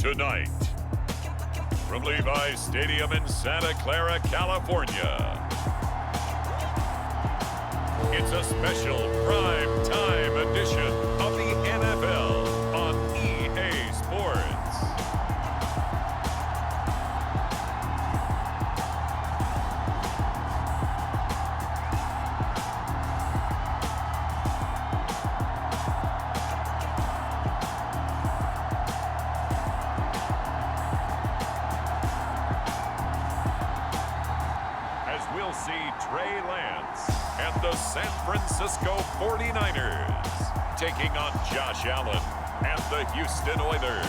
Tonight, from Levi's Stadium in Santa Clara, California, it's a special prime time edition of the NFL on EA Sports. We'll see Trey Lance and the San Francisco 49ers taking on Josh Allen and the Houston Oilers.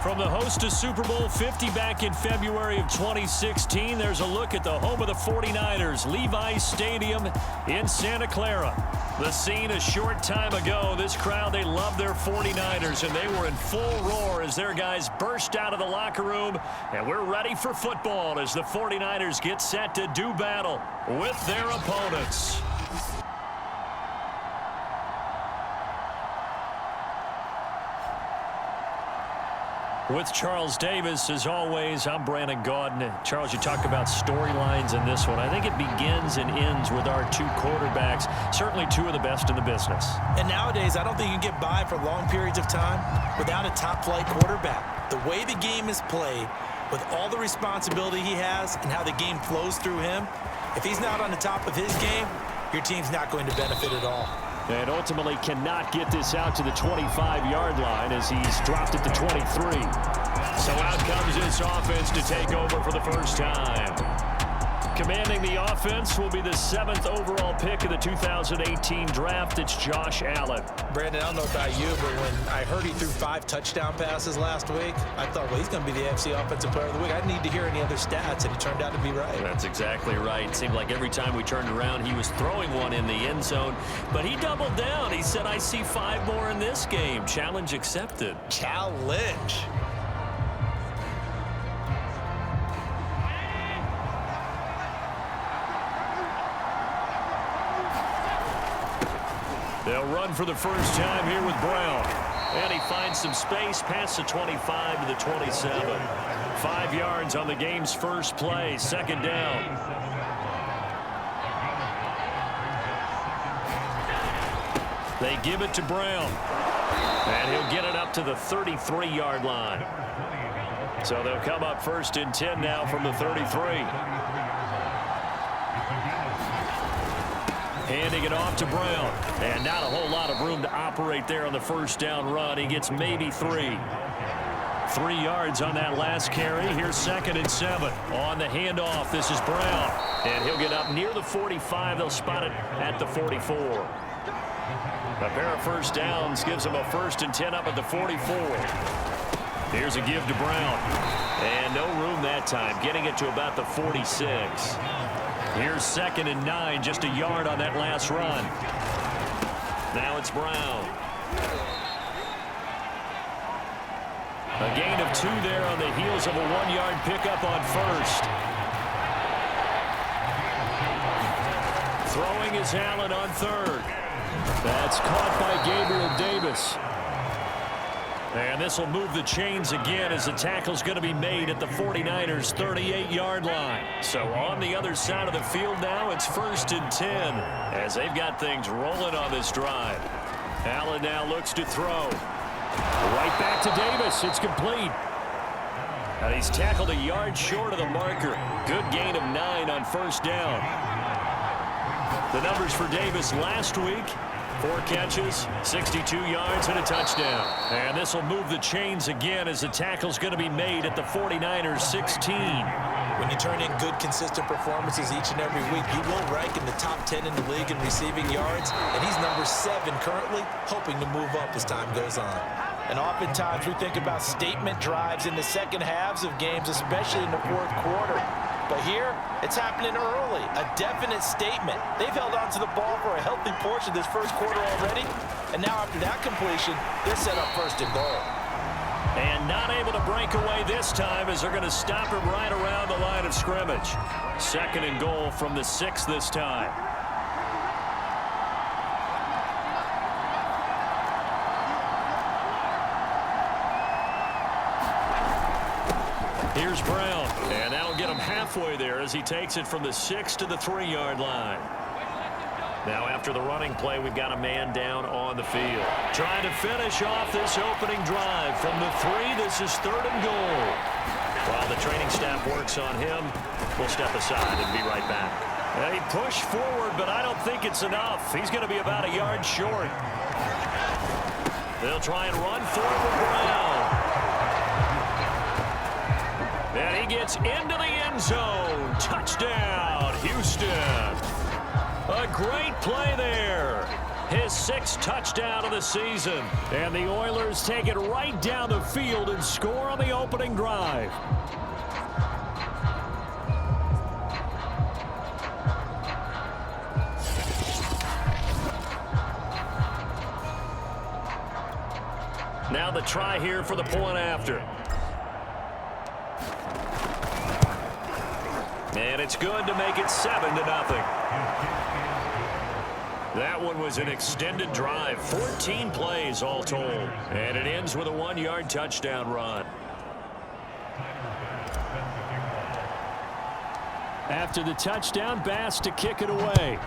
From the host to Super Bowl 50 back in February of 2016, there's a look at the home of the 49ers, Levi's Stadium in Santa Clara. The scene a short time ago, this crowd, they love their 49ers, and they were in full roar as their guys burst out of the locker room, and we're ready for football as the 49ers get set to do battle with their opponents. With Charles Davis, as always, I'm Brandon Gaudin. Charles, you talk about storylines in this one. I think it begins and ends with our two quarterbacks, certainly two of the best in the business. And nowadays, I don't think you can get by for long periods of time without a top-flight quarterback. The way the game is played, with all the responsibility he has and how the game flows through him, if he's not on the top of his game, your team's not going to benefit at all. And ultimately cannot get this out to the 25-yard line as he's dropped it to 23. So out comes this offense to take over for the first time. Commanding the offense will be the 7th overall pick of the 2018 draft. It's Josh Allen. Brandon, I don't know about you, but when I heard he threw 5 touchdown passes last week, I thought, well, he's going to be the AFC Offensive Player of the Week. I didn't need to hear any other stats, and he turned out to be right. That's exactly right. It seemed like every time we turned around, he was throwing one in the end zone. But he doubled down. He said, I see 5 more in this game. Challenge accepted. Challenge. They'll run for the first time here with Brown. And he finds some space past the 25 to the 27. 5 yards on the game's first play. Second down. They give it to Brown. And he'll get it up to the 33-yard line. So they'll come up first and 10 now from the 33. Handing it off to Brown. And not a whole lot of room to operate there on the first down run. He gets maybe 3. 3 yards on that last carry. Here's 2nd and 7. On the handoff, this is Brown. And he'll get up near the 45. They'll spot it at the 44. A pair of first downs gives him a 1st and 10 up at the 44. Here's a give to Brown. And no room that time. Getting it to about the 46. Here's 2nd and 9, just a yard on that last run. Now it's Brown. A gain of 2 there on the heels of a 1-yard pickup on first. Throwing is Allen on 3rd. That's caught by Gabriel Davis. And this will move the chains again as the tackle's going to be made at the 49ers' 38-yard line. So on the other side of the field now, it's 1st and 10 as they've got things rolling on this drive. Allen now looks to throw. Right back to Davis. It's complete. And he's tackled a yard short of the marker. Good gain of 9 on first down. The numbers for Davis last week: 4 catches, 62 yards, and a touchdown. And this will move the chains again as the tackle's going to be made at the 49ers' 16. When you turn in good, consistent performances each and every week, you will rank in the top 10 in the league in receiving yards, and he's number 7 currently, hoping to move up as time goes on. And oftentimes we think about statement drives in the second halves of games, especially in the 4th quarter. But here, it's happening early, a definite statement. They've held on to the ball for a healthy portion of this first quarter already, and now after that completion, they're set up 1st and goal. And not able to break away this time as they're going to stop him right around the line of scrimmage. 2nd and goal from the 6 this time. Here's Brown. And that'll get him halfway there as he takes it from the 6 to the 3-yard line. Now after the running play, we've got a man down on the field. Trying to finish off this opening drive. From the 3, this is 3rd and goal. While the training staff works on him, we'll step aside and be right back. And he pushed forward, but I don't think it's enough. He's going to be about a yard short. They'll try and run forward Brown. And he gets into the end zone. Touchdown, Houston. A great play there. His 6th touchdown of the season. And the Oilers take it right down the field and score on the opening drive. Now the try here for the point after. And it's good to make it 7-0. That one was an extended drive, 14 plays all told. And it ends with a 1-yard touchdown run. After the touchdown, Bass to kick it away.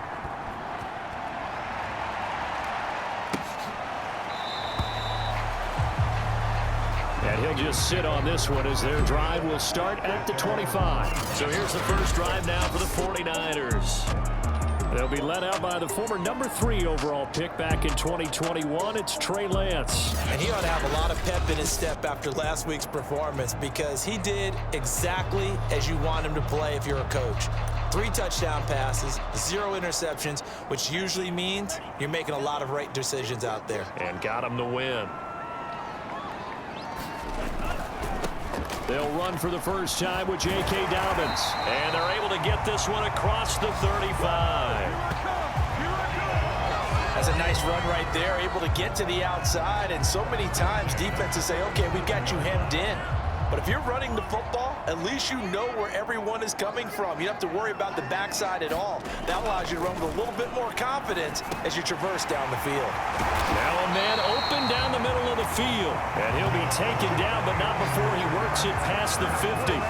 And he'll just sit on this one as their drive will start at the 25. So here's the first drive now for the 49ers. They'll be led out by the former number 3 overall pick back in 2021. It's Trey Lance. And he ought to have a lot of pep in his step after last week's performance because he did exactly as you want him to play if you're a coach. 3 touchdown passes, 0 interceptions, which usually means you're making a lot of right decisions out there. And got him the win. They'll run for the first time with J.K. Dobbins. And they're able to get this one across the 35. That's a nice run right there, able to get to the outside. And so many times defenses say, okay, we've got you hemmed in. But if you're running the football, at least you know where everyone is coming from. You don't have to worry about the backside at all. That allows you to run with a little bit more confidence as you traverse down the field. Now a man open down the middle of the field. And he'll be taken down, but not before he works it past the 50.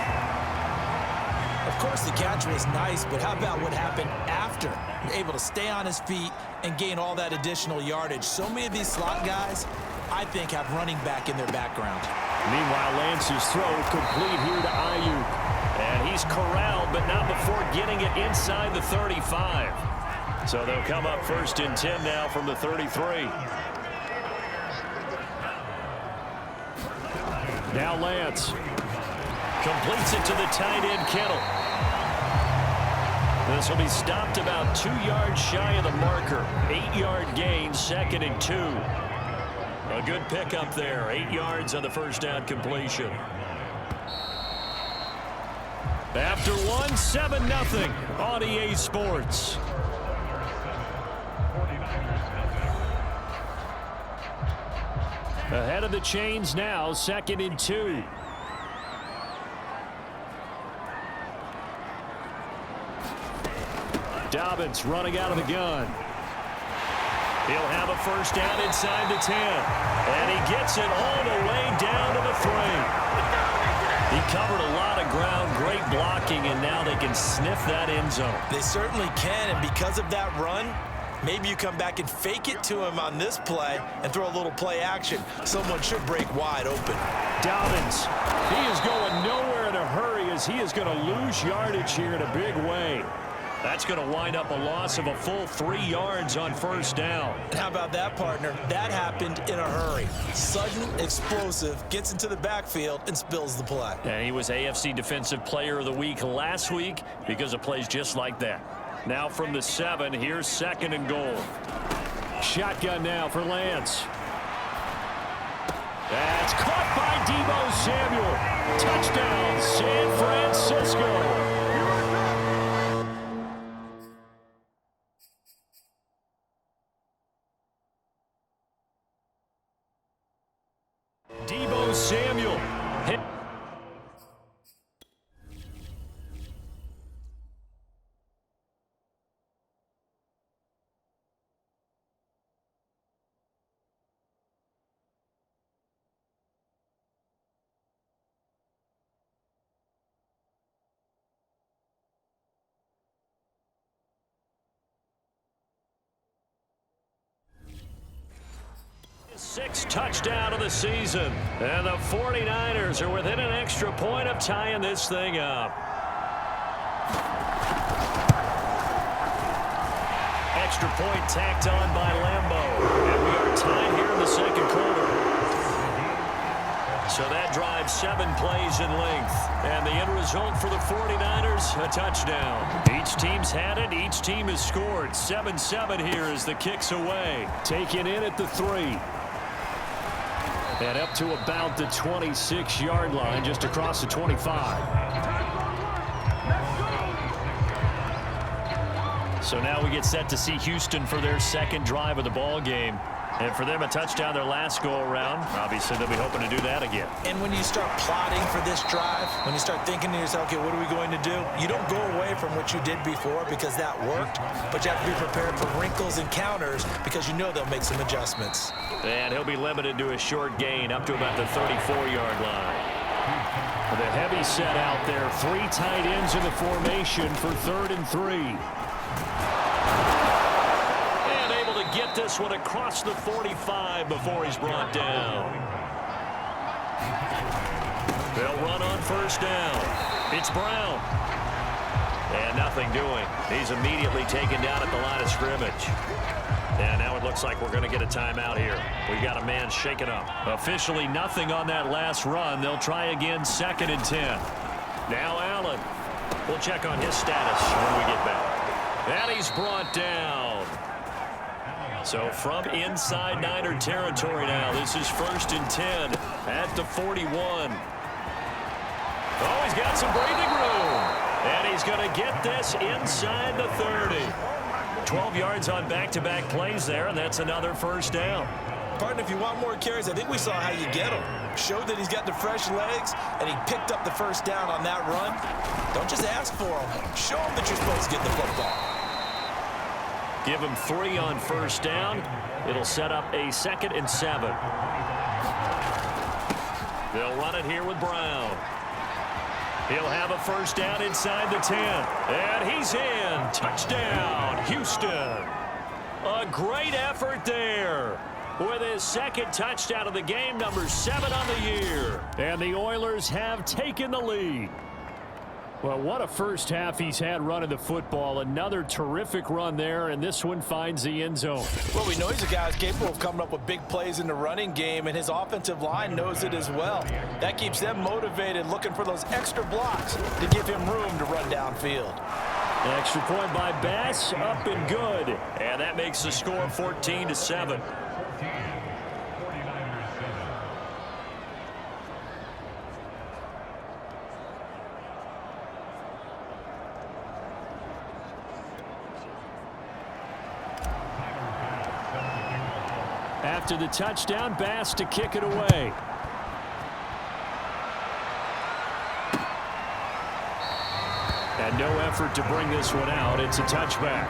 Of course, the catch was nice, but how about what happened after? You're able to stay on his feet and gain all that additional yardage. So many of these slot guys, I think, have running back in their background. Meanwhile, Lance's throw complete here to Ayuk. And he's corralled, but not before getting it inside the 35. So they'll come up 1st and 10 now from the 33. Now Lance completes it to the tight end Kittle. This will be stopped about 2 yards shy of the marker. 8-yard gain, 2nd and 2. A good pickup there. 8 yards on the first down completion. After 1, 7-0 on EA Sports. Ahead of the chains now, 2nd and 2. Dobbins running out of the gun. He'll have a first down inside the 10. And he gets it all the way down to the 3. He covered a lot of ground, great blocking, and now they can sniff that end zone. They certainly can, and because of that run, maybe you come back and fake it to him on this play and throw a little play action. Someone should break wide open. Dobbins, he is going nowhere in a hurry as he is going to lose yardage here in a big way. That's going to wind up a loss of a full 3 yards on first down. How about that, partner? That happened in a hurry. Sudden, explosive, gets into the backfield and spills the play. And he was AFC Defensive Player of the Week last week because of plays just like that. Now from the 7, here's 2nd and goal. Shotgun now for Lance. That's caught by Deebo Samuel. Touchdown, San Francisco. Deebo Samuel hit. 6th touchdown of the season. And the 49ers are within an extra point of tying this thing up. Extra point tacked on by Lambeau. And we are tied here in the second quarter. So that drives 7 plays in length. And the end result for the 49ers, a touchdown. Each team's had it. Each team has scored. 7-7 here as the kick's away. Taken in at the 3. And up to about the 26-yard line, just across the 25. So now we get set to see Houston for their second drive of the ball game. And for them, a touchdown their last go-around. Obviously, they'll be hoping to do that again. And when you start plotting for this drive, when you start thinking to yourself, okay, what are we going to do? You don't go away from what you did before because that worked, but you have to be prepared for wrinkles and counters because you know they'll make some adjustments. And he'll be limited to a short gain up to about the 34-yard line. The heavy set out there. 3 tight ends in the formation for 3rd and 3. Get this one across the 45 before he's brought down. They'll run on first down. It's Brown. And nothing doing. He's immediately taken down at the line of scrimmage. And now it looks like we're going to get a timeout here. We've got a man shaken up. Officially nothing on that last run. They'll try again 2nd and 10. Now Allen. We'll check on his status when we get back. And he's brought down. So from inside Niner territory now, this is 1st and 10 at the 41. Oh, he's got some breathing room. And he's going to get this inside the 30. 12 yards on back-to-back plays there, and that's another first down. Partner, if you want more carries, I think we saw how you get them. Showed that he's got the fresh legs, and he picked up the first down on that run. Don't just ask for them. Show them that you're supposed to get the football. Give him 3 on first down. It'll set up a 2nd and 7. They'll run it here with Brown. He'll have a first down inside the 10. And he's in. Touchdown, Houston. A great effort there. With his 2nd touchdown of the game, number 7 on the year. And the Oilers have taken the lead. Well, what a first half he's had running the football. Another terrific run there, and this one finds the end zone. Well, we know he's a guy who's capable of coming up with big plays in the running game, and his offensive line knows it as well. That keeps them motivated, looking for those extra blocks to give him room to run downfield. Extra point by Bass, up and good. And that makes the score 14-7. After the touchdown, Bass to kick it away. And no effort to bring this one out. It's a touchback.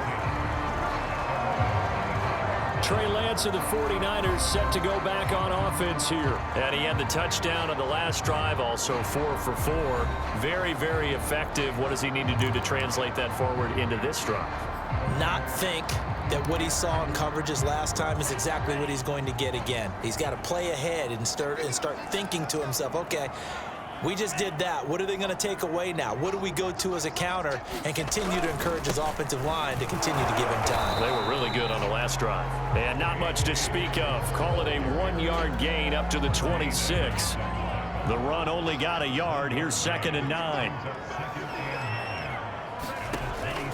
Trey Lance of the 49ers set to go back on offense here. And he had the touchdown on the last drive, also 4 for 4. Very, very effective. What does he need to do to translate that forward into this drive? Not think that what he saw in coverages last time is exactly what he's going to get again. He's got to play ahead and start thinking to himself, okay, we just did that. What are they going to take away now? What do we go to as a counter? And continue to encourage his offensive line to continue to give him time. They were really good on the last drive. And not much to speak of. Call it a 1-yard gain up to the 26. The run only got a yard. Here's 2nd and 9.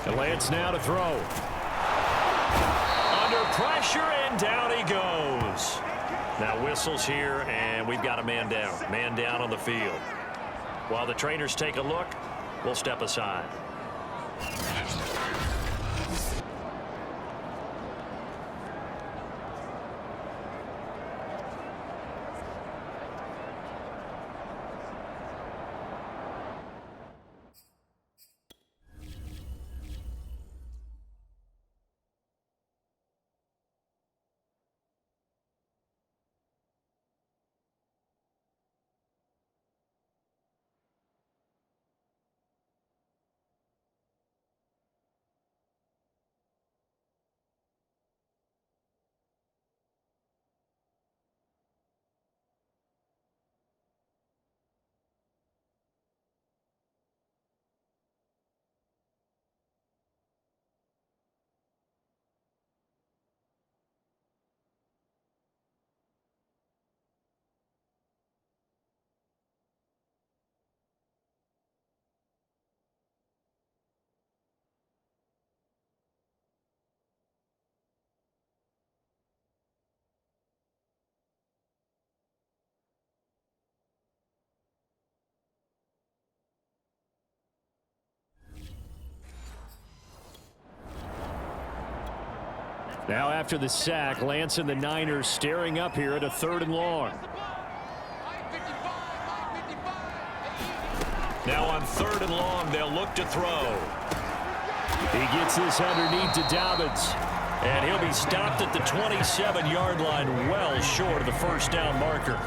And Lance now to throw. Under pressure, and down he goes. Now whistles here, and we've got a man down. Man down on the field. While the trainers take a look, we'll step aside. Now after the sack, Lance and the Niners staring up here at a 3rd and long. Now on 3rd and long, they'll look to throw. He gets this underneath to Dobbins. And he'll be stopped at the 27-yard line, well short of the first down marker.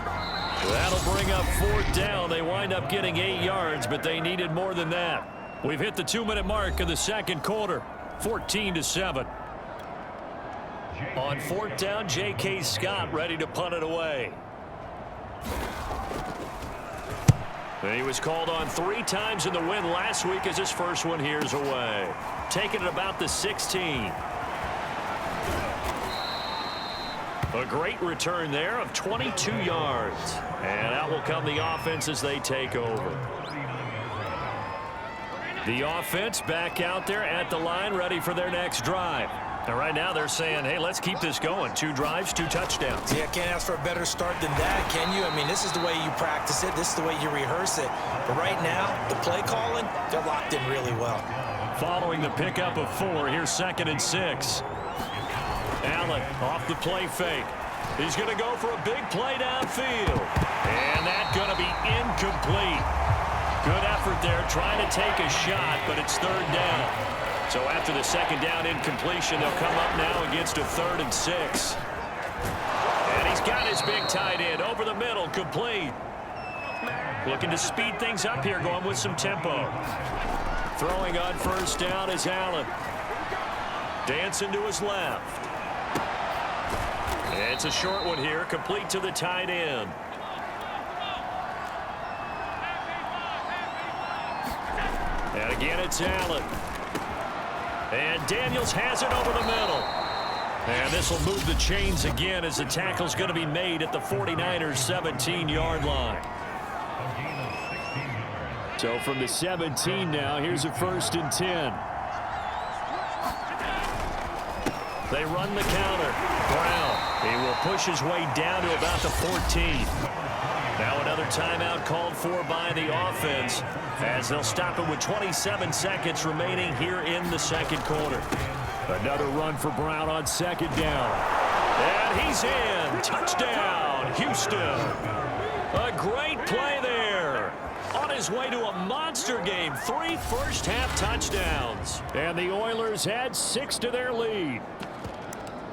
That'll bring up 4th down. They wind up getting 8 yards, but they needed more than that. We've hit the 2-minute mark of the second quarter, 14-7. On 4th down, J.K. Scott ready to punt it away. He was called on 3 times in the win last week as his first one here's away. Taking it about the 16. A great return there of 22 yards. And out will come the offense as they take over. The offense back out there at the line ready for their next drive. And right now they're saying, hey, let's keep this going. 2 drives, 2 touchdowns. Yeah, can't ask for a better start than that, can you? I mean, this is the way you practice it. This is the way you rehearse it. But right now, the play calling, they're locked in really well. Following the pickup of 4, here's 2nd and 6. Allen off the play fake. He's going to go for a big play downfield. And that's going to be incomplete. Good effort there trying to take a shot, but it's 3rd down. So after the 2nd down incompletion, they'll come up now against a 3rd and 6. And he's got his big tight end over the middle, complete. Looking to speed things up here, going with some tempo. Throwing on 1st down is Allen. Dancing to his left. It's a short one here, complete to the tight end. And again, it's Allen. And Daniels has it over the middle. And this will move the chains again as the tackle's going to be made at the 49ers' 17-yard line. So from the 17 now, here's a 1st and 10. They run the counter. Brown, he will push his way down to about the 14. Now another timeout called for by the offense as they'll stop it with 27 seconds remaining here in the second quarter. Another run for Brown on 2nd down. And he's in. Touchdown, Houston. A great play there. On his way to a monster game. 3 first-half touchdowns. And the Oilers add 6 to their lead.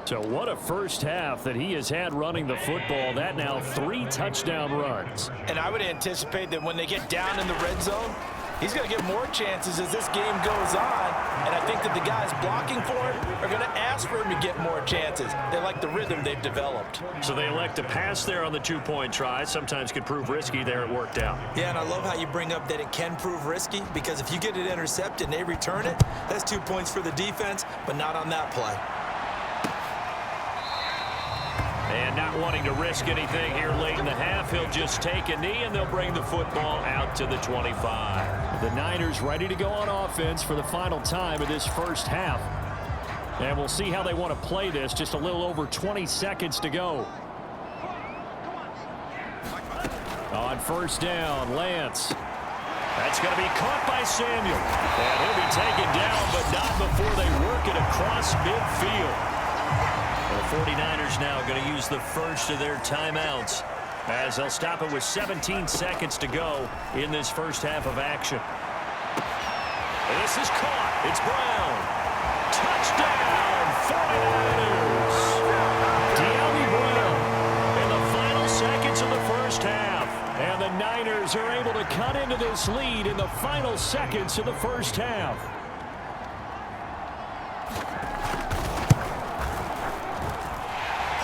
So what a first half that he has had running the football. That now 3 touchdown runs. And I would anticipate that when they get down in the red zone, he's going to get more chances as this game goes on. And I think that the guys blocking for him are going to ask for him to get more chances. They like the rhythm they've developed. So they elect to pass there on the 2-point try. Sometimes could prove risky. There it worked out. Yeah, and I love how you bring up that it can prove risky because if you get it intercepted and they return it, that's 2 points for the defense, but not on that play. And not wanting to risk anything here late in the half, he'll just take a knee, and they'll bring the football out to the 25. The Niners ready to go on offense for the final time of this first half. And we'll see how they want to play this. Just a little over 20 seconds to go. On 1st down, Lance. That's going to be caught by Samuel. And he'll be taken down, but not before they work it across midfield. The 49ers now going to use the first of their timeouts as they'll stop it with 17 seconds to go in this first half of action. And this is caught. It's Brown. Touchdown, 49ers. De'Ami Brown in the final seconds of the first half. And the Niners are able to cut into this lead in the final seconds of the first half.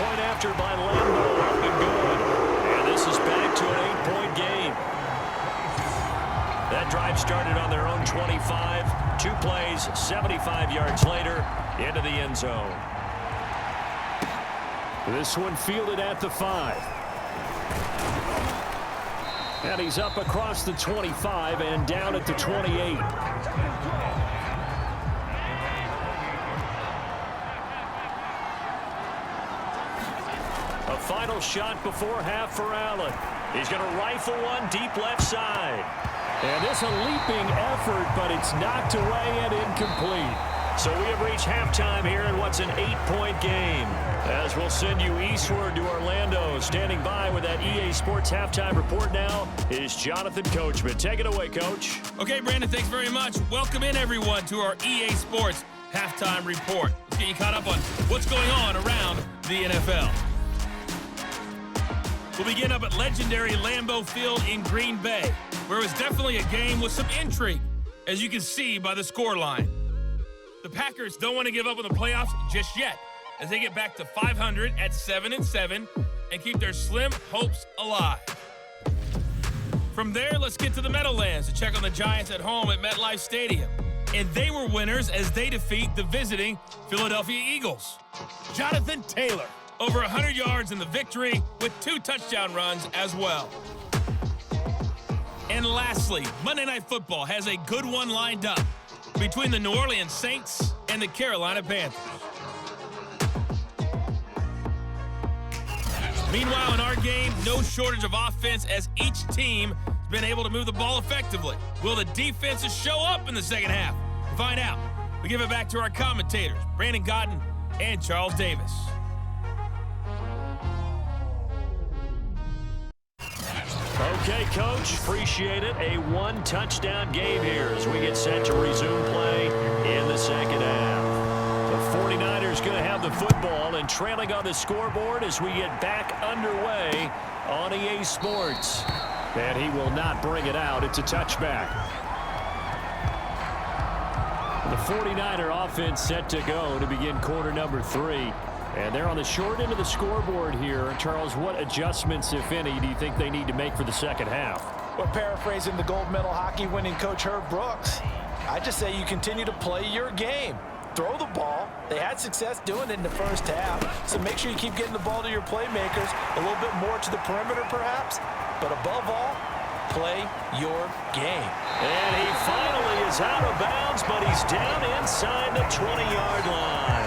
Point after by Lambeau up and good. And this is back to an 8-point game. That drive started on their own 25. 2 plays, 75 yards later, into the end zone. This one fielded at the 5. And he's up across the 25 and down at the 28. A final shot before half for Allen. He's going to rifle one deep left side. And this a leaping effort, but it's knocked away and incomplete. So we have reached halftime here in what's an 8-point game. As we'll send you eastward to Orlando. Standing by with that EA Sports halftime report now is Jonathan Coachman. Take it away, Coach. Okay, Brandon, thanks very much. Welcome in, everyone, to our EA Sports halftime report. Let's get you caught up on what's going on around the NFL. We'll begin up at legendary Lambeau Field in Green Bay, where it was definitely a game with some intrigue, as you can see by the scoreline. The Packers don't want to give up on the playoffs just yet, as they get back to 500 at 7-7 and keep their slim hopes alive. From there, let's get to the Meadowlands to check on the Giants at home at MetLife Stadium. And they were winners as they defeat the visiting Philadelphia Eagles. Jonathan Taylor, over 100 yards in the victory with 2 touchdown runs as well. And lastly, Monday Night Football has a good one lined up between the New Orleans Saints and the Carolina Panthers. Meanwhile, in our game, no shortage of offense as each team has been able to move the ball effectively. Will the defenses show up in the second half? To find out, we give it back to our commentators, Brandon Godden and Charles Davis. Okay, Coach, appreciate it. A 1-touchdown game here as we get set to resume play in the second half. The 49ers going to have the football and trailing on the scoreboard as we get back underway on EA Sports. And he will not bring it out. It's a touchback. The 49er offense set to go to begin quarter number 3. And they're on the short end of the scoreboard here. Charles, what adjustments, if any, do you think they need to make for the second half? Well, paraphrasing the gold medal hockey winning coach Herb Brooks, I just say you continue to play your game. Throw the ball. They had success doing it in the first half, so make sure you keep getting the ball to your playmakers, a little bit more to the perimeter perhaps, but above all, play your game. And he finally is out of bounds, but he's down inside the 20-yard line.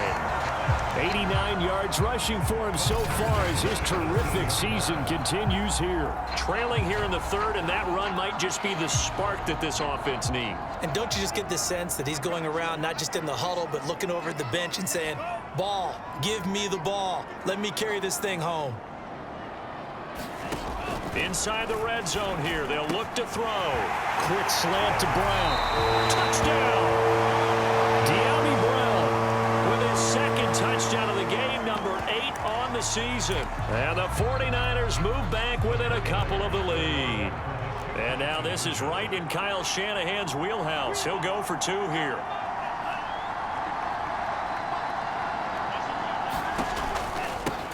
89 yards rushing for him so far as his terrific season continues here. Trailing here in the third, and that run might just be the spark that this offense needs. And don't you just get the sense that he's going around not just in the huddle, but looking over at the bench and saying, ball, give me the ball. Let me carry this thing home. Inside the red zone here, they'll look to throw. Quick slant to Brown. Touchdown! De'Ami Brown with his second touchdown of the game, number 8 on the season. And the 49ers move back within a couple of the lead. And now this is right in Kyle Shanahan's wheelhouse. He'll go for 2 here.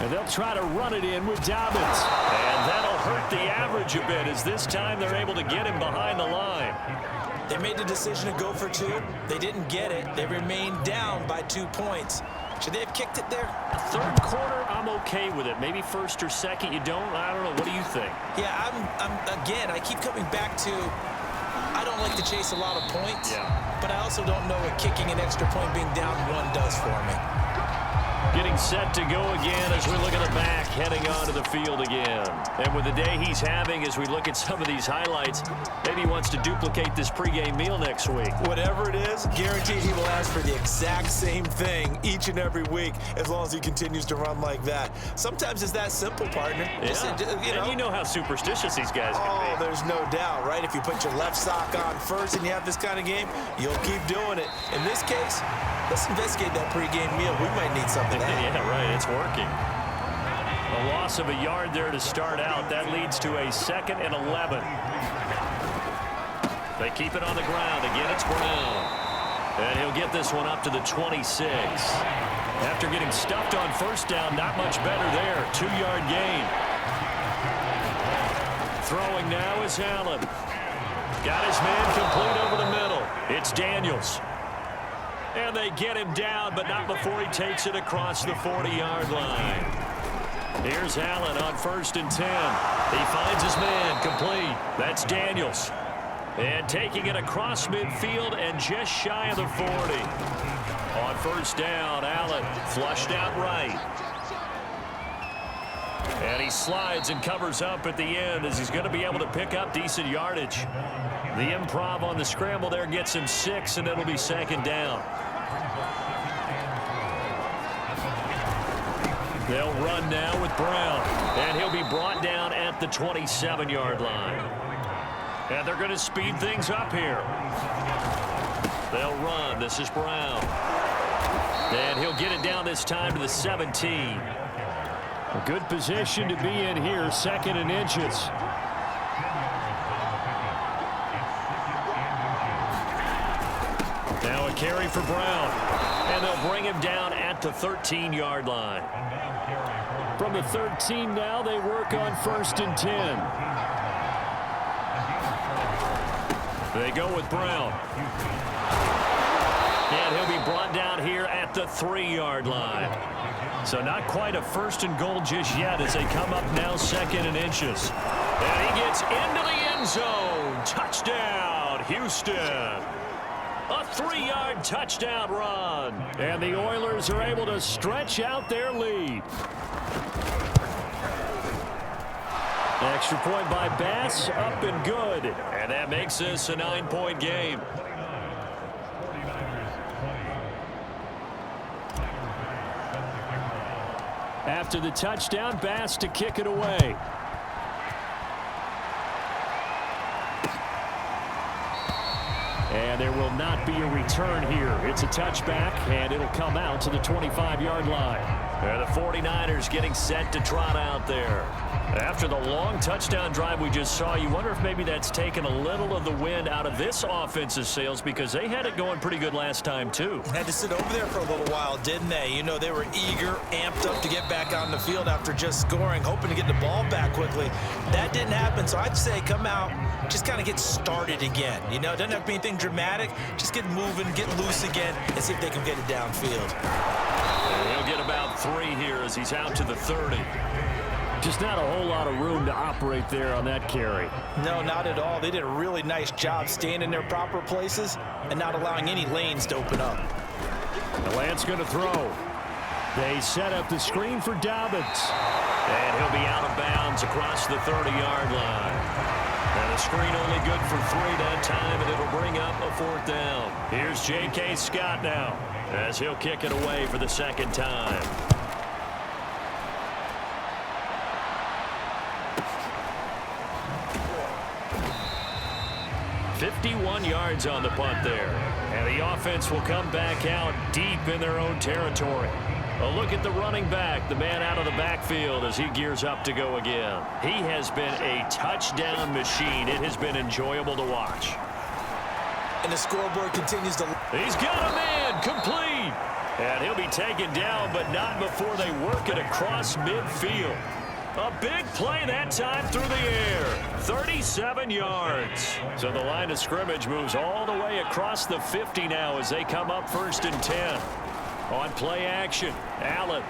And they'll try to run it in with Dobbins. And that'll hurt the average a bit as this time they're able to get him behind the line. They made the decision to go for 2. They didn't get it. They remained down by 2 points. Should they have kicked it there? Third quarter, I'm okay with it. Maybe first or second, you don't? I don't know. What do you think? Yeah, again, I keep coming back to I don't like to chase a lot of points, but I also don't know what kicking an extra point being down 1 does for me. Getting set to go again as we look at the back, heading onto the field again. And with the day he's having, as we look at some of these highlights, maybe he wants to duplicate this pregame meal next week. Whatever it is, guaranteed he will ask for the exact same thing each and every week as long as he continues to run like that. Sometimes it's that simple, partner. Yeah. Just, And you know how superstitious these guys can be. There's no doubt, right? If you put your left sock on first and you have this kind of game, you'll keep doing it. In this case, let's investigate that pregame meal. We might need something. Yeah, right. It's working. A loss of a yard there to start out. That leads to a 2nd and 11. They keep it on the ground. Again, it's Brown. And he'll get this one up to the 26. After getting stuffed on first down, not much better there. 2-yard gain. Throwing now is Allen. Got his man complete over the middle. It's Daniels. And they get him down, but not before he takes it across the 40-yard line. Here's Allen on 1st and 10. He finds his man complete. That's Daniels. And taking it across midfield and just shy of the 40. On 1st down, Allen flushed out right. And he slides and covers up at the end as he's going to be able to pick up decent yardage. The improv on the scramble there gets him 6, and it'll be 2nd down. They'll run now with Brown, and he'll be brought down at the 27-yard line. And they're going to speed things up here. They'll run. This is Brown. And he'll get it down this time to the 17. A good position to be in here, 2nd and inches. Now a carry for Brown. And they'll bring him down at the 13-yard line. From the 13 now, they work on 1st and 10. They go with Brown. And he'll be brought down here at the 3-yard line. So not quite a 1st and goal just yet as they come up now 2nd and inches. And he gets into the end zone. Touchdown, Houston. A 3-yard touchdown run. And the Oilers are able to stretch out their lead. Extra point by Bass, up and good. And that makes this a 9-point game. After the touchdown, Bass to kick it away. And there will not be a return here. It's a touchback, and it'll come out to the 25-yard line. And the 49ers getting set to trot out there. After the long touchdown drive we just saw, you wonder if maybe that's taken a little of the wind out of this offensive sails because they had it going pretty good last time, too. Had to sit over there for a little while, didn't they? You know, they were eager, amped up to get back on the field after just scoring, hoping to get the ball back quickly. That didn't happen, so I'd say come out, just kind of get started again. You know, it doesn't have to be anything dramatic. Just get moving, get loose again, and see if they can get it downfield. And he'll get about 3 here as he's out to the 30. Just not a whole lot of room to operate there on that carry. No, not at all. They did a really nice job staying in their proper places and not allowing any lanes to open up. The Lance going to throw. They set up the screen for Dobbins. And he'll be out of bounds across the 30-yard line. And a screen only good for 3 that time, and it'll bring up a 4th down. Here's J.K. Scott now as he'll kick it away for the 2nd time. 51 yards on the punt there. And the offense will come back out deep in their own territory. A look at the running back, the man out of the backfield as he gears up to go again. He has been a touchdown machine. It has been enjoyable to watch. And the scoreboard continues to... He's got a man complete. And he'll be taken down, but not before they work it across midfield. A big play that time through the air. 37 yards. So the line of scrimmage moves all the way across the 50 now as they come up 1st and 10. On play action, Allen.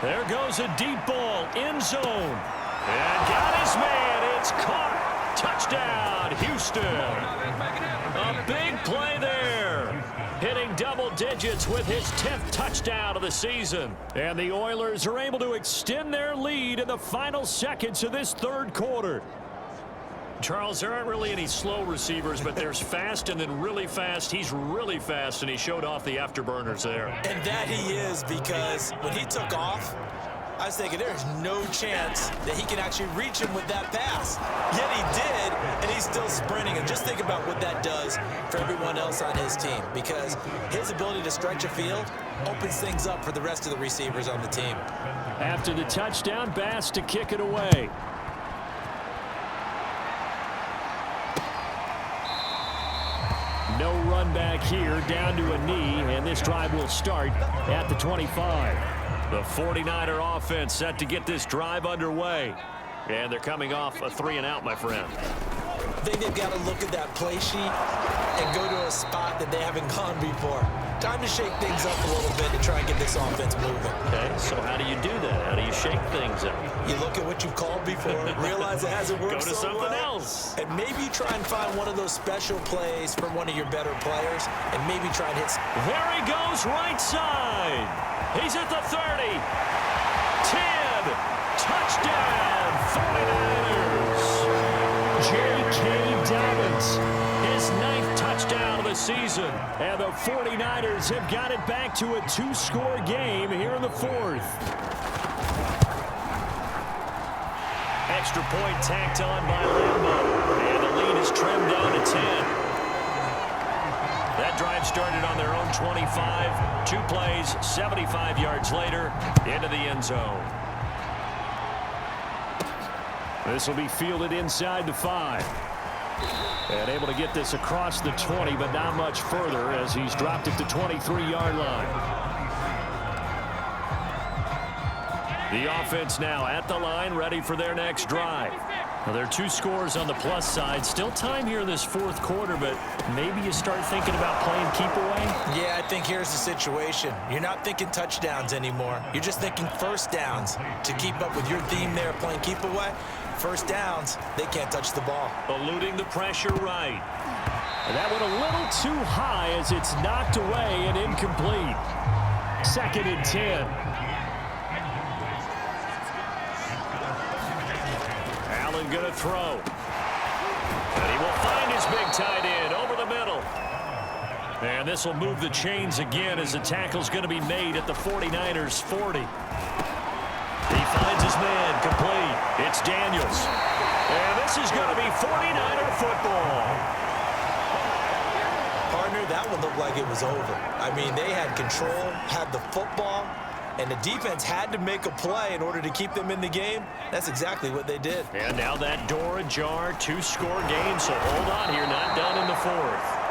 There goes a deep ball, end zone. And got his man. It's caught. Touchdown, Houston. A big play there. Hitting double digits with his 10th touchdown of the season. And the Oilers are able to extend their lead in the final seconds of this 3rd quarter. Charles, there aren't really any slow receivers, but there's fast and then really fast. He's really fast, and he showed off the afterburners there. And that he is, because when he took off, I was thinking there's no chance that he can actually reach him with that pass. Yet he did, and he's still sprinting. And just think about what that does for everyone else on his team, because his ability to stretch a field opens things up for the rest of the receivers on the team. After the touchdown, Bass to kick it away. No run back here, down to a knee, and this drive will start at the 25. The 49er offense set to get this drive underway. And they're coming off a 3-and-out, my friend. I think they've got to look at that play sheet and go to a spot that they haven't gone before. Time to shake things up a little bit to try and get this offense moving. Okay, so how do you do that? How do you shake things up? You look at what you've called before, realize it hasn't worked Go to so something well, else. and maybe try and find one of those special plays from one of your better players, and maybe try and hit. There he goes, right side. He's at the 30. 10. Touchdown, 49ers. J.K. Dobbins, His 9th touchdown touchdown of the season. And the 49ers have got it back to a 2-score game here in the fourth. Extra point tacked on by Lambeau. And the lead is trimmed down to 10. That drive started on their own 25. 2 plays, 75 yards later, into the end zone. This will be fielded inside the 5. And able to get this across the 20, but not much further as he's dropped it to 23-yard line. The offense now at the line, ready for their next drive. Well, there are 2 scores on the plus side. Still time here in this fourth quarter, but maybe you start thinking about playing keep away? Yeah, I think here's the situation. You're not thinking touchdowns anymore. You're just thinking first downs. To keep up with your theme there, playing keep away, first downs, they can't touch the ball. Eluding the pressure right. And that went a little too high as it's knocked away and incomplete. 2nd and 10. Going to throw. And he will find his big tight end over the middle. And this will move the chains again as the tackle's going to be made at the 49ers 40. He finds his man complete. It's Daniels. And this is going to be 49er football. Partner, that one looked like it was over. I mean, they had control, had the football, and the defense had to make a play in order to keep them in the game. That's exactly what they did. And now that door ajar, 2-score game, so hold on here, not done in the fourth.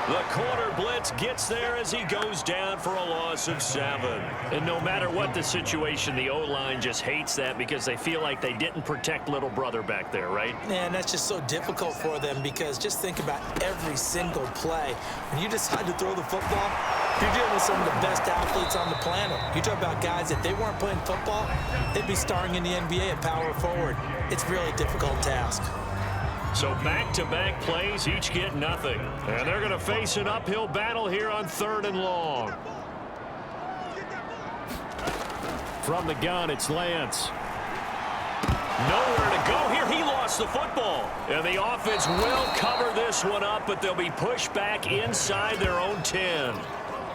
The corner blitz gets there as he goes down for a loss of 7. And no matter what the situation, the O-line just hates that because they feel like they didn't protect little brother back there, right? Man, that's just so difficult for them because just think about every single play. When you decide to throw the football, you're dealing with some of the best athletes on the planet. You talk about guys, if they weren't playing football, they'd be starring in the NBA at power forward. It's a really difficult task. So back-to-back plays, each get nothing. And they're going to face an uphill battle here on 3rd and long. From the gun, it's Lance. Nowhere to go here. He lost the football. And the offense will cover this one up, but they'll be pushed back inside their own 10.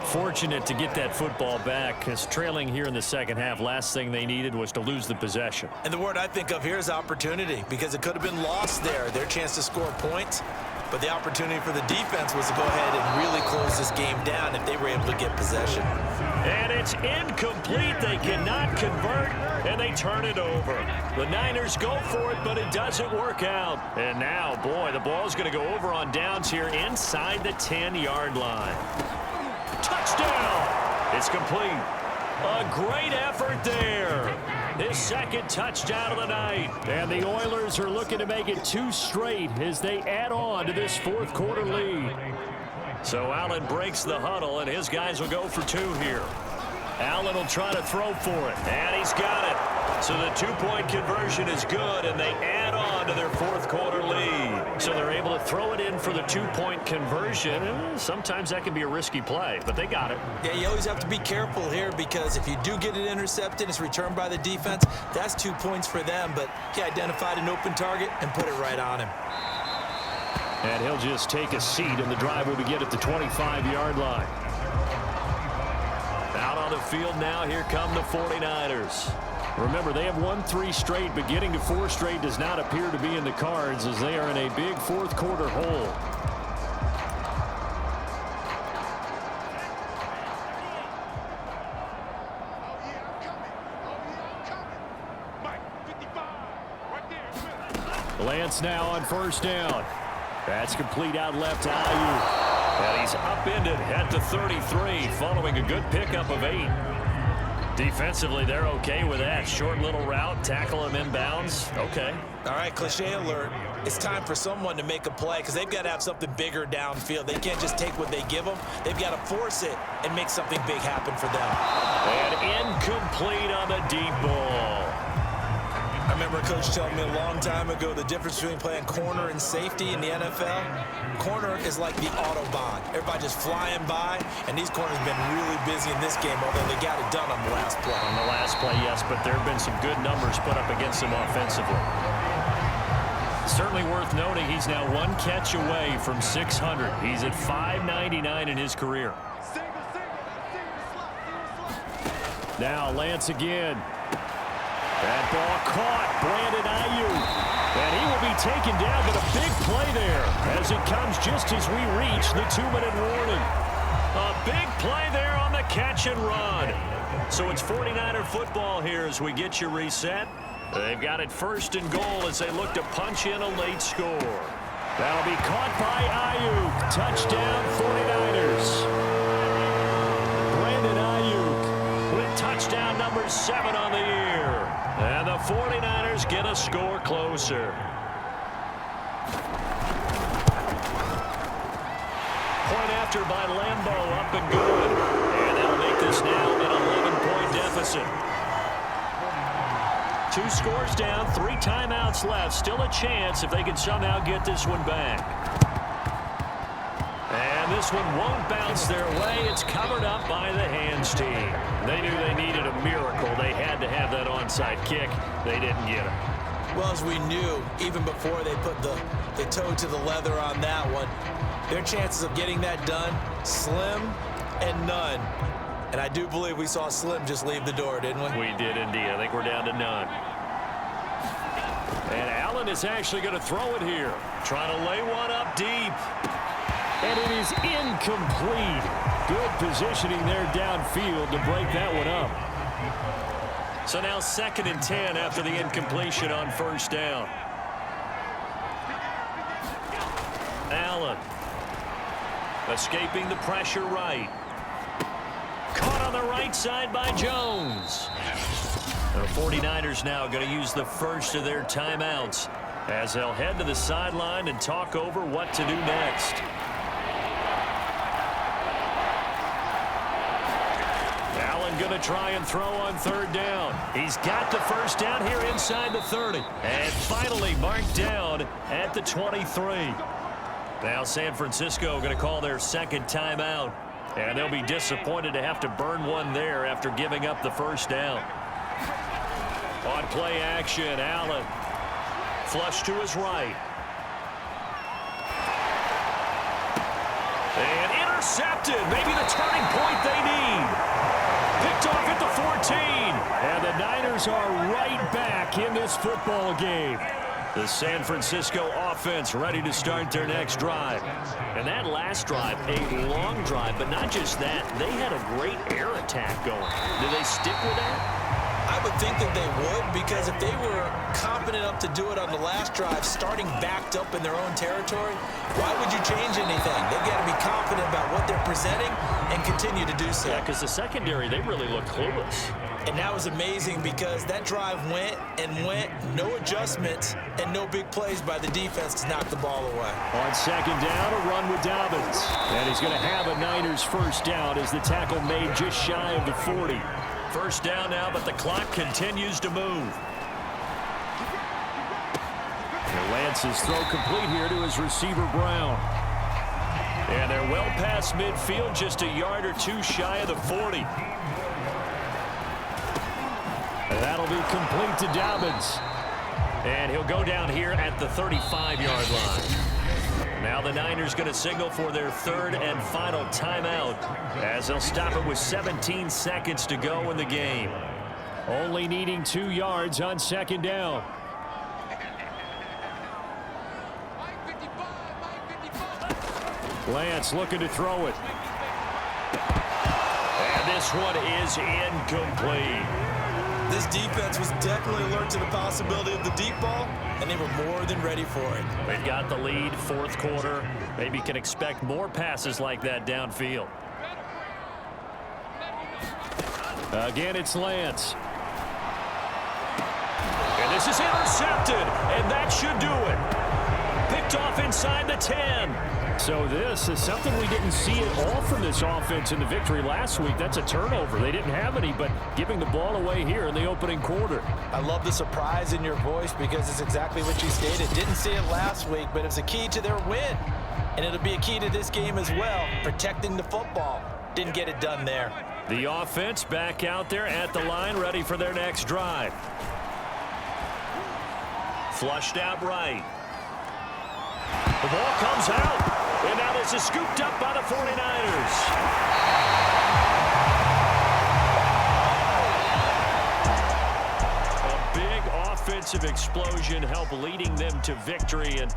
Fortunate to get that football back, because trailing here in the second half, last thing they needed was to lose the possession. And the word I think of here is opportunity, because it could have been lost there, their chance to score points. But the opportunity for the defense was to go ahead and really close this game down if they were able to get possession. And it's incomplete. They cannot convert, and they turn it over. The Niners go for it, but it doesn't work out. And now, boy, the ball's going to go over on downs here inside the 10-yard line. Touchdown! It's complete. A great effort there. His 2nd touchdown of the night. And the Oilers are looking to make it 2 straight as they add on to this fourth quarter lead. So Allen breaks the huddle, and his guys will go for 2 here. Allen will try to throw for it, and he's got it. So the 2-point conversion is good, and they add on to their fourth quarter lead. So they're able to throw it in for the 2-point conversion. Sometimes that can be a risky play, but they got it. Yeah, you always have to be careful here because if you do get it intercepted, it's returned by the defense. That's 2 points for them, but he identified an open target and put it right on him. And he'll just take a seat, and the drive will begin at the 25-yard line. Out on the field now, here come the 49ers. Remember, they have won 3 straight, but getting to 4 straight does not appear to be in the cards as they are in a big fourth quarter hole. Lance now on 1st down. That's complete out left to Ayuk. And he's upended at the 33 following a good pickup of 8. Defensively, they're okay with that. Short little route, tackle him inbounds. Okay. All right, cliche alert. It's time for someone to make a play because they've got to have something bigger downfield. They can't just take what they give them. They've got to force it and make something big happen for them. And incomplete on the deep ball. I remember a coach telling me a long time ago the difference between playing corner and safety in the NFL. Corner is like the Autobahn. Everybody just flying by, and these corners have been really busy in this game, although they got it done on the last play. On the last play, yes, but there have been some good numbers put up against them offensively. Certainly worth noting he's now one catch away from 600. He's at 599 in his career. Now Lance again. That ball caught. Brandon Ayuk. And he will be taken down, but a big play there as it comes just as we reach the 2-minute warning. A big play there on the catch and run. So it's 49er football here as we get you reset. They've got it first and goal as they look to punch in a late score. That'll be caught by Ayuk. Touchdown 49ers. Brandon Ayuk with touchdown number 7 on the year. And the 49ers get a score closer. Point after by Lambeau, up and good. And that'll make this now an 11-point deficit. 2 scores down, 3 timeouts left. Still a chance if they can somehow get this one back. And this one won't bounce their way. It's covered up by the hands team. They knew they needed a miracle. They had to have that onside kick. They didn't get it. Well, as we knew, even before they put the toe to the leather on that one, their chances of getting that done, slim and none. And I do believe we saw Slim just leave the door, didn't we? We did indeed. I think we're down to none. And Allen is actually going to throw it here. Trying to lay one up deep. And it is incomplete. Good positioning there downfield to break that one up. So now 2nd and 10 after the incompletion on first down. Allen. Escaping the pressure right. Caught on the right side by Jones. The 49ers now going to use the first of their timeouts as they'll head to the sideline and talk over what to do next. Allen going to try and throw on 3rd down. He's got the first down here inside the 30. And finally marked down at the 23. Now San Francisco going to call their 2nd timeout. And they'll be disappointed to have to burn one there after giving up the first down. On play action, Allen. Flush to his right. And intercepted. Maybe the turning point they need. Picked off at the 14. And the Niners are right back in this football game. The San Francisco offense ready to start their next drive. And that last drive, a long drive, but not just that. They had a great air attack going. Do they stick with that? I would think that they would, because if they were confident enough to do it on the last drive, starting backed up in their own territory, why would you change anything? They've got to be confident about what they're presenting and continue to do so. Yeah, because the secondary, they really look clueless. And that was amazing because that drive went and went, no adjustments and no big plays by the defense to knock the ball away. On 2nd down, a run with Dobbins. And he's going to have a Niners first down as the tackle made just shy of the 40. First down now, but the clock continues to move. And Lance's throw complete here to his receiver, Brown. And they're well past midfield, just a yard or 2 shy of the 40. And that'll be complete to Dobbins. And he'll go down here at the 35-yard line. Now the Niners going to signal for their 3rd and final timeout as they'll stop it with 17 seconds to go in the game. Only needing 2 yards on 2nd down. Lance looking to throw it. And this one is incomplete. This defense was definitely alert to the possibility of the deep ball, and they were more than ready for it. They've got the lead, 4th quarter. Maybe can expect more passes like that downfield. Again, it's Lance. And this is intercepted, and that should do it. Picked off inside the 10. So this is something we didn't see at all from this offense in the victory last week. That's a turnover. They didn't have any, but giving the ball away here in the opening quarter. I love the surprise in your voice because it's exactly what you stated. Didn't see it last week, but it's a key to their win. And it'll be a key to this game as well, protecting the football. Didn't get it done there. The offense back out there at the line, ready for their next drive. Flushed out right. The ball comes out, and now this is scooped up by the 49ers. Offensive explosion help leading them to victory, and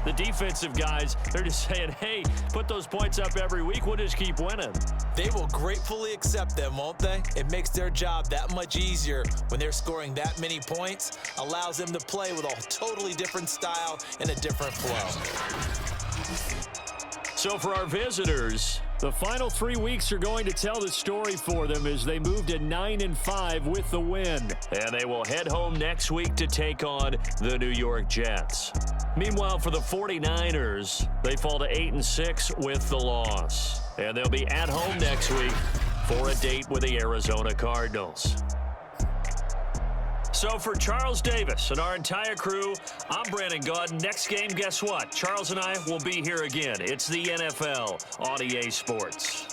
the defensive guys, they're just saying, hey, put those points up every week, we'll just keep winning. They will gratefully accept them, won't they? It makes their job that much easier when they're scoring that many points, allows them to play with a totally different style and a different flow. So for our visitors, the final 3 weeks are going to tell the story for them as they move to 9-5 with the win. And they will head home next week to take on the New York Jets. Meanwhile, for the 49ers, they fall to 8-6 with the loss. And they'll be at home next week for a date with the Arizona Cardinals. So for Charles Davis and our entire crew, I'm Brandon Gaudin. Next game, guess what? Charles and I will be here again. It's the NFL on EA Sports.